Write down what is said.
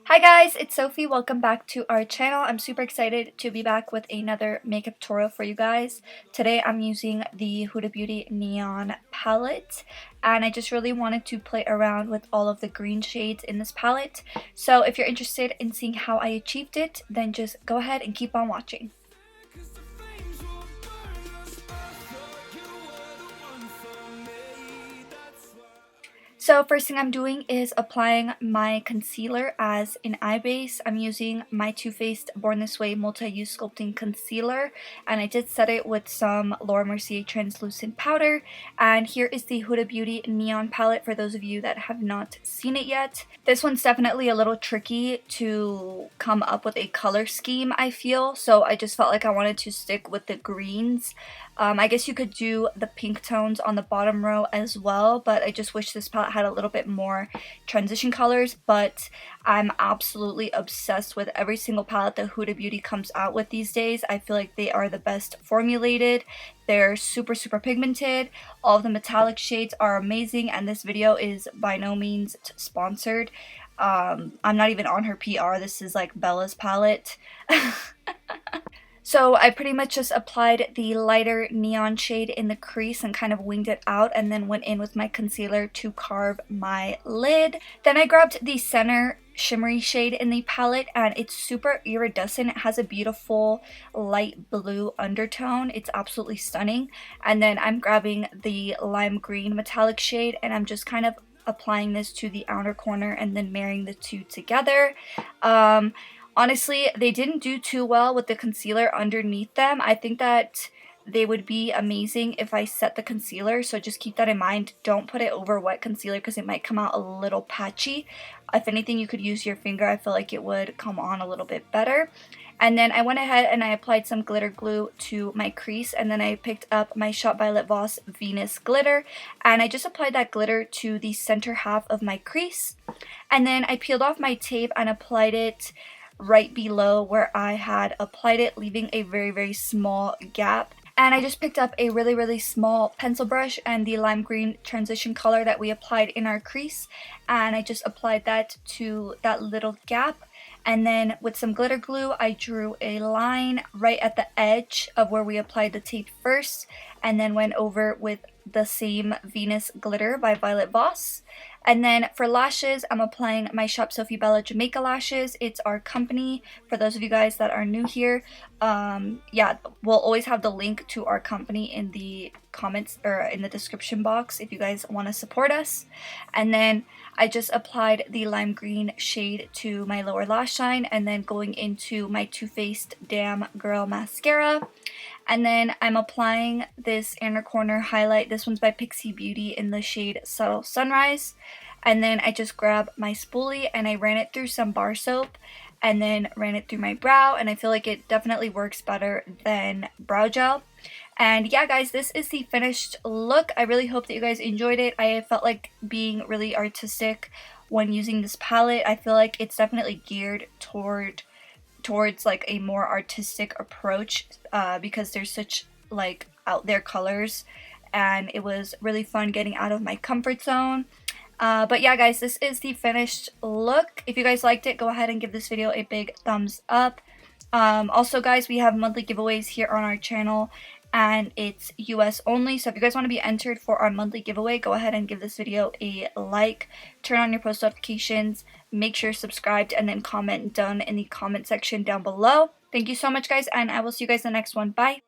Hi guys, it's Sophie. Welcome back to our channel. I'm super excited to be back with another makeup tutorial for you guys. Today I'm using the Huda Beauty Neon palette, and I just really wanted to play around with all of the green shades in this palette. So if you're interested in seeing how I achieved it, then just go ahead and keep on watching. So first thing I'm doing is applying my concealer as an eye base. I'm using my Too Faced Born This Way Multi-Use Sculpting Concealer, and I did set it with some Laura Mercier Translucent Powder. And here is the Huda Beauty Neon palette for those of you that have not seen it yet. This one's definitely a little tricky to come up with a color scheme, I feel, so I just felt like I wanted to stick with the greens. I guess you could do the pink tones on the bottom row as well, but I just wish this palette had a little bit more transition colors. But I'm absolutely obsessed with every single palette that Huda Beauty comes out with these days. I feel like they are the best formulated. They're super pigmented. All of the metallic shades are amazing, and this video is by no means sponsored. I'm not even on her PR. This is like Bella's palette. So I pretty much just applied the lighter neon shade in the crease and kind of winged it out, and then went in with my concealer to carve my lid. Then I grabbed the center shimmery shade in the palette, and it's super iridescent. It has a beautiful light blue undertone. It's absolutely stunning. And then I'm grabbing the lime green metallic shade, and I'm just kind of applying this to the outer corner and then marrying the two together. Honestly, they didn't do too well with the concealer underneath them. I think that they would be amazing if I set the concealer, so just keep that in mind. Don't put it over wet concealer because it might come out a little patchy. If anything, you could use your finger. I feel like it would come on a little bit better. And then I went ahead and I applied some glitter glue to my crease, and then I picked up my Shop Violet Voss Venus glitter, and I just applied that glitter to the center half of my crease. And then I peeled off my tape and applied it right below where I had applied it, leaving a very small gap. And I just picked up a really small pencil brush and the lime green transition color that we applied in our crease, and I just applied that to that little gap. And then with some glitter glue, I drew a line right at the edge of where we applied the tape first, and then went over with the same Venus glitter by Violet Voss. And then for lashes, I'm applying my Shop Sophie Bella Jamaica lashes. It's our company, for those of you guys that are new here. Yeah, we'll always have the link to our company in the comments or in the description box if you guys want to support us. And then I just applied the lime green shade to my lower lash line, and then going into my Too Faced Damn Girl mascara. And then I'm applying this inner corner highlight. This one's by Pixi Beauty in the shade Subtle Sunrise. And then I just grabbed my spoolie and I ran it through some bar soap and then ran it through my brow, and I feel like it definitely works better than brow gel. And yeah guys, this is the finished look. I really hope that you guys enjoyed it. I felt like being really artistic when using this palette. I feel like it's definitely geared towards like a more artistic approach because there's such like out there colors, and it was really fun getting out of my comfort zone. But yeah guys, this is the finished look. If you guys liked it, go ahead and give this video a big thumbs up. Also guys, we have monthly giveaways here on our channel, and it's US only, so if you guys want to be entered for our monthly giveaway, go ahead and give this video a like, turn on your post notifications, make sure you're subscribed, and then comment done in the comment section down below. Thank you so much guys, and I will see you guys in the next one. Bye!